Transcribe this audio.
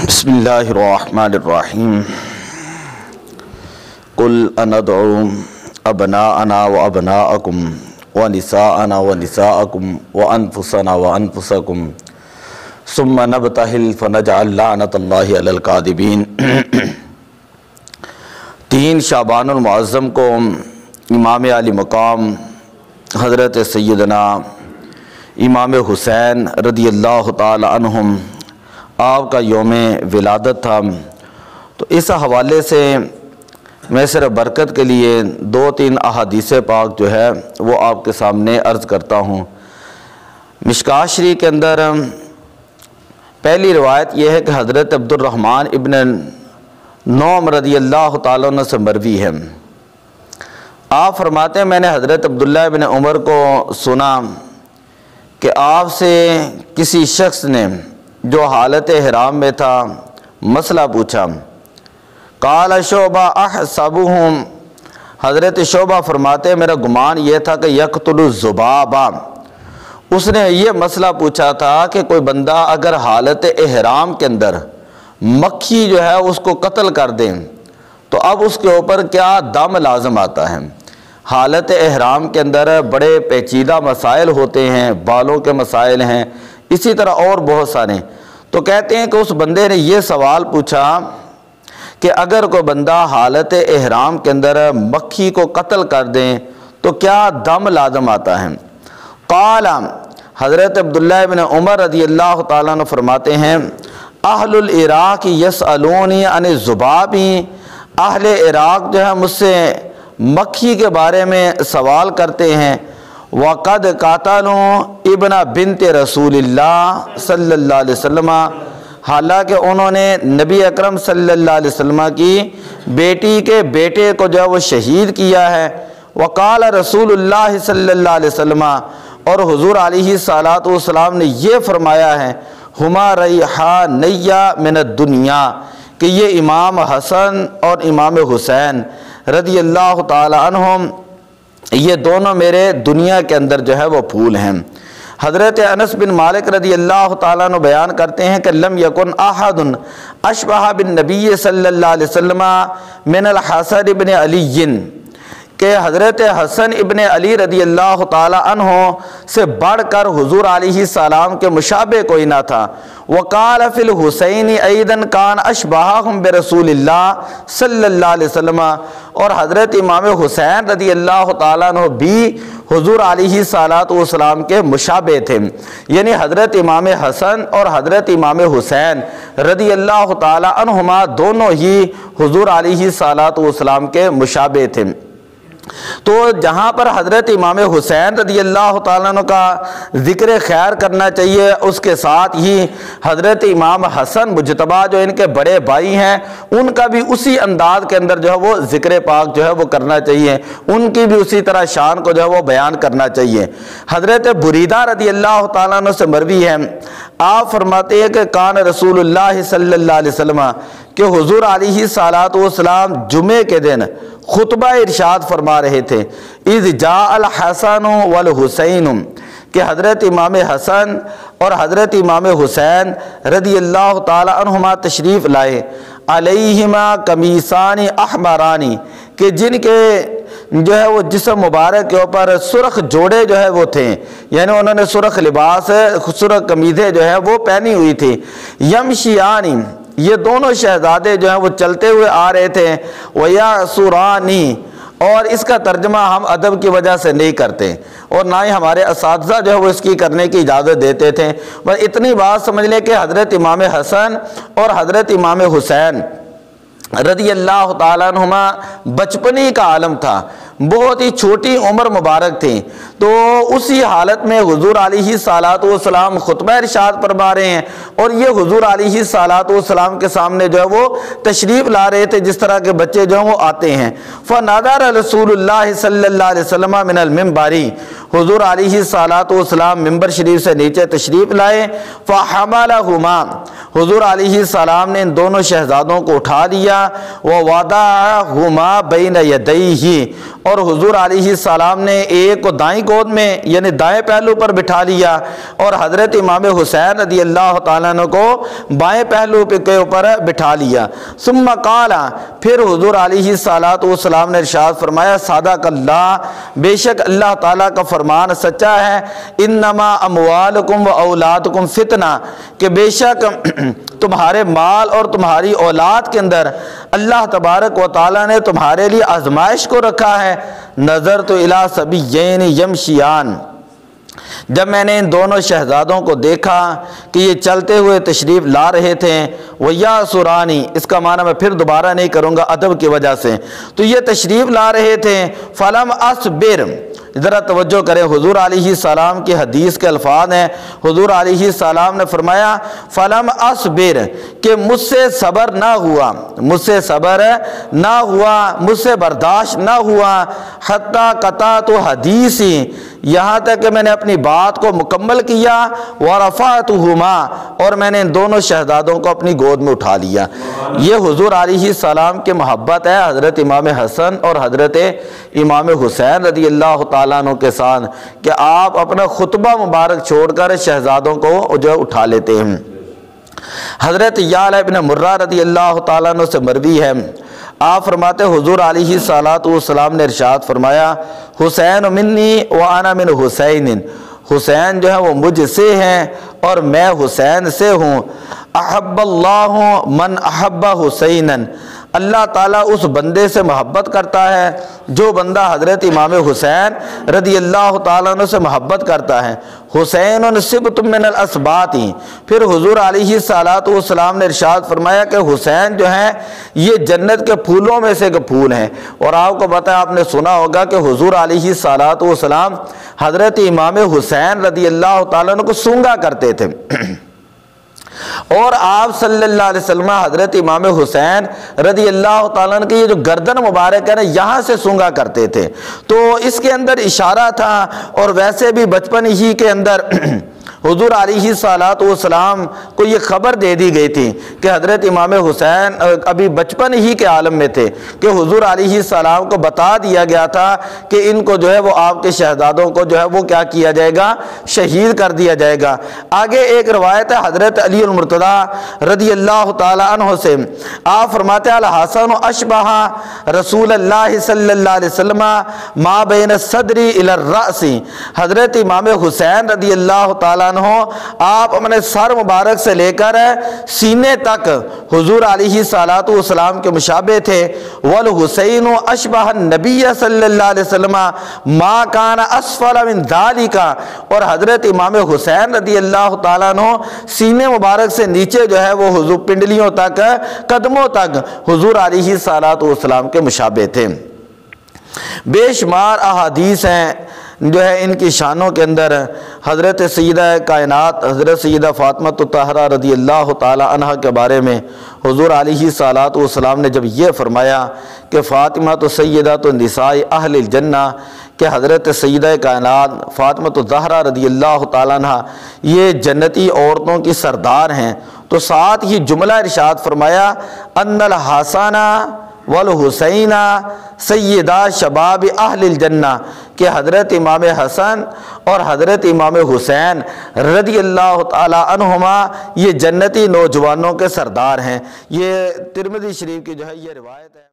بسم اللہ الرحمن الرحیم قل اندعو ابناءنا وابناءکم ونساءنا ونساءکم وانفسنا وانفسکم ثم نبتہل فنجعل لعنت اللہ علی الکاذبین۔ 3 شعبان المعظم کو امام علی مقام حضرت سیدنا امام حسین رضی اللہ تعالی عنہم آپ کا یوم ولادت تھا، تو اس حوالے سے میں صرف برکت کے لیے 2-3 احادیث پاک جو ہے وہ آپ کے سامنے عرض کرتا ہوں۔ مشکوٰۃ شریف کے اندر پہلی روایت یہ ہے کہ حضرت عبد الرحمن ابن نعم رضی اللہ تعالیٰ عنہ سے مروی ہے، آپ فرماتے ہیں میں نے حضرت عبداللہ ابن عمر کو سنا کہ آپ سے کسی شخص نے جو حالت احرام میں تھا مسئلہ پوچھا۔ قال شعبہ احسبہم، حضرت شعبہ فرماتے ہیں میرا گمان یہ تھا کہ یقتل الذباب، اس نے یہ مسئلہ پوچھا تھا کہ کوئی بندہ اگر حالت احرام کے اندر مکھی جو ہے اس کو قتل کر دیں تو اب اس کے اوپر کیا دم لازم آتا ہے۔ حالت احرام کے اندر بڑے پیچیدہ مسائل ہوتے ہیں، بالوں کے مسائل ہیں، اسی طرح اور بہت سارے، تو کہتے ہیں کہ اس بندے نے یہ سوال پوچھا کہ اگر کوئی بندہ حالت احرام کے اندر مکھی کو قتل کر دیں تو کیا دم لازم آتا ہے۔ قال، حضرت عبداللہ ابن عمر رضی اللہ تعالیٰ عنہ فرماتے ہیں اہل العراق یسألونی عن الذباب، اہل عراق جو ہے مجھ سے مکھی کے بارے میں سوال کرتے ہیں۔ وَقَدْ قَاتَلُوا ابن بنت رسول اللہ صلی اللہ علیہ وسلم، حالانکہ انہوں نے نبی اکرم صلی اللہ علیہ وسلم کی بیٹی کے بیٹے کو جو ہے وہ شہید کیا ہے۔ وقال رسول اللہ صلی اللہ علیہ وسلم، اور حضور علیہ الصلوۃ والسلام نے یہ فرمایا ہے ہما ریحانیّ من الدنیا، کہ یہ امام حسن اور امام حسین رضی اللہ تعالی عنہم یہ دونوں میرے دنیا کے اندر جو ہے وہ پھول ہیں۔ حضرت انس بن مالک رضی اللہ تعالیٰ عنہ بیان کرتے ہیں کہ لم یکن احد اشبہ بالنبی صلی اللہ علیہ وسلم من الحسن ابن علی، کہ حضرت حسن ابن علی رضی اللہ تعالیٰ عنہ سے بڑھ کر حضور علیہ السلام کے مشابہ کوئی نہ تھا۔ وقال فی الحسین ایضا کان اشبہہم برسول اللہ صلی اللہ علیہ وسلم، اور حضرت امام حسین رضی اللہ تعالیٰ عنہ بھی حضور علیہ السلام کے مشابہ تھے، یعنی حضرت امام حسن اور حضرت امام حسین رضی اللہ تعالیٰ عنہما دونوں ہی حضور علیہ السلام کے مشابہ تھے۔ تو جہاں پر حضرت امام حسین رضی اللہ تعالیٰ عنہ کا ذکر خیر کرنا چاہیے، اس کے ساتھ ہی حضرت امام حسن مجتبیٰ جو ان کے بڑے بھائی ہیں ان کا بھی اسی انداز کے اندر جو ہے وہ ذکر پاک جو ہے وہ کرنا چاہیے، ان کی بھی اسی طرح شان کو جو ہے وہ بیان کرنا چاہیے۔ حضرت بریدہ رضی اللہ تعالیٰ عنہ سے مروی ہے، آپ فرماتے ہیں کہ کان رسول اللہ صلی اللہ علیہ وسلم، کہ حضور علیہ السلام جمعے کے دن خطبہ ارشاد فرما رہے تھے اذ جاء الحسن والحسین، کہ حضرت امام حسن اور حضرت امام حسین رضی اللہ تعالی عنہما تشریف لائے، علیہما قمیصان احمرانی، کہ جن کے جو ہے وہ جسم مبارک کے اوپر سرخ جوڑے جو ہے وہ تھے، یعنی انہوں نے سرخ لباس سرخ قمیضیں جو ہے وہ پہنی ہوئی تھی۔ یمشیانی، یہ دونوں شہزادے جو ہیں وہ چلتے ہوئے آ رہے تھے، وَيَعْصُرَانِ، اور اس کا ترجمہ ہم ادب کی وجہ سے نہیں کرتے اور نہ ہی ہمارے اساتذہ جو ہے وہ اس کی کرنے کی اجازت دیتے تھے، بس اتنی بات سمجھ لیں کہ حضرت امام حسن اور حضرت امام حسین رضی اللہ تعالیٰ عنہما بچپنی کا عالم تھا، بہت ہی چھوٹی عمر مبارک تھی، تو اسی حالت میں حضور علیہ السلام خطبہ ارشاد فرما رہے ہیں اور یہ حضور علیہ السلام کے سامنے جو ہے وہ تشریف لا رہے تھے جس طرح کے بچے جو ہیں وہ آتے ہیں۔ فنادر رسول اللہ صلی اللہ علیہ وسلم من المنبر، حضور علیہ السلام ممبر شریف سے نیچے تشریف لائے، فحملہما، حضور علیہ السلام نے ان دونوں شہزادوں کو اٹھا لیا، ووضعہما بین یدیہ، اور حضور علیہ السلام نے ایک کو دائیں گود میں یعنی دائیں پہلو پر بٹھا لیا، اور حضرت امام حسین رضی اللہ تعالیٰ عنہ کو بائیں پہلو کے اوپر بٹھا لیا۔ ثم قال، پھر حضور علیہ السلام نے ارشاد فرمایا، صدق اللہ، بے شک اللہ تعالیٰ کا فرمان سچا ہے، انما اموالکم و اولادکم فتنہ، کہ بے شک تمہارے مال اور تمہاری اولاد کے اندر اللہ تبارک و تعالیٰ نے تمہارے لیے آزمائش کو رکھا ہے۔ نظرت الی صبیین یمشیان، جب میں نے ان دونوں شہزادوں کو دیکھا کہ یہ چلتے ہوئے تشریف لا رہے تھے، وَيَاسُرَانِ، اس کا معنی میں پھر دوبارہ نہیں کروں گا ادب کی وجہ سے، تو یہ تشریف لا رہے تھے، فَلَمْ أَصْبِرْ، ذرا توجہ کریں، حضور علیہ السلام کی حدیث کے الفاظ ہیں، حضور علیہ السلام نے فرمایا فَلَمْ أَصْبِرْ، کہ مجھ سے صبر نہ ہوا، مجھ سے صبر نہ ہوا، مجھ سے برداشت نہ ہوا، حَتَّى قَطَعْتُ حَدِيثِي، یہاں تک کہ میں نے اپنی بات کو مکمل کیا، وَرَفَعْتُهُمَا، اور میں نے ان دونوں شہزادوں کو اپنی گود میں اٹھا لیا۔ یہ حضور علیہ السلام کی محبت ہے حضرت امام حسن اور حضرت امام حسین رضی اللہ تعالیٰ عنہ کے ساتھ، کہ آپ اپنا خطبہ مبارک چھوڑ کر شہزادوں کو جو اٹھا لیتے ہیں۔ حضرت یعلا ابن مرہ رضی اللہ تعالیٰ عنہ سے مروی ہے، آپ فرماتے حضور علیہ السلام نے ارشاد فرمایا، حسین منی وانا من حسین، حسین جو ہے وہ مجھ سے ہیں اور میں حسین سے ہوں۔ احب اللہ من احب حسینا، اللہ تعالیٰ اس بندے سے محبت کرتا ہے جو بندہ حضرت امام حسین رضی اللہ تعالیٰ عنہ سے محبت کرتا ہے۔ حسین سبط من الاسباط، پھر حضور علیہ السلام نے ارشاد فرمایا کہ حسین جو ہیں یہ جنت کے پھولوں میں سے ایک پھول ہیں۔ اور آپ کو پتہ ہے، آپ نے سنا ہوگا کہ حضور علیہ السلام حضرت امام حسین رضی اللہ تعالیٰ عنہ کو سونگا کرتے تھے، اور آپ صلی اللہ علیہ وسلم حضرت امام حسین رضی اللہ تعالیٰ عنہ کی یہ جو گردن مبارک ہے نا، یہاں سے سونگا کرتے تھے، تو اس کے اندر اشارہ تھا۔ اور ویسے بھی بچپن ہی کے اندر حضور علیہ السلام کو یہ خبر دے دی گئی تھی کہ حضرت امام حسین ابھی بچپن ہی کے عالم میں تھے، کہ حضور علیہ السلام کو بتا دیا گیا تھا کہ ان کو جو ہے وہ آپ کے شہزادوں کو جو ہے وہ کیا کیا جائے گا، شہید کر دیا جائے گا۔ آگے ایک روایت ہے حضرت علی المرتضی رضی اللہ تعالی عنہ سے، آپ فرماتے ہیں الحسن اشبہ رسول اللہ صلی اللہ علیہ وسلم ما بین الصدر الی الرأس، حضرت امام حسین رضی اللہ تعالی آپ اپنے سر مبارک سے لے کر سینے تک حضور علیہ السلام کے مشابہ تھے۔ والحسین اشبہ النبی صلی اللہ علیہ وسلم ما کان اسفل من ذالک، اور حضرت امام حسین رضی اللہ تعالیٰ عنہ سینے مبارک سے نیچے جو ہے وہ حضور پنڈلیوں تک، قدموں تک حضور علیہ السلام کے مشابہ تھے۔ بے شمار احادیث ہیں جو ہے ان کی شانوں کے اندر۔ حضرت سیدہ کائنات حضرت سیدہ فاطمہ الطاہرہ رضی اللہ تعالی عنہ کے بارے میں حضور علیہ السلام نے جب یہ فرمایا کہ فاطمہ تو سیدہ تو نساء اہل الجنہ، کہ حضرت سیدہ کائنات فاطمہ الزہرا رضی اللہ تعالی عنہ یہ جنتی عورتوں کی سردار ہیں، تو ساتھ ہی جملہ ارشاد فرمایا ان الحسن والحسین سیدہ شباب اہل الجنہ، کہ حضرت امام حسن اور حضرت امام حسین رضی اللہ تعالی عنہما یہ جنتی نوجوانوں کے سردار ہیں۔ یہ ترمذی شریف کی جو ہے یہ روایت ہے۔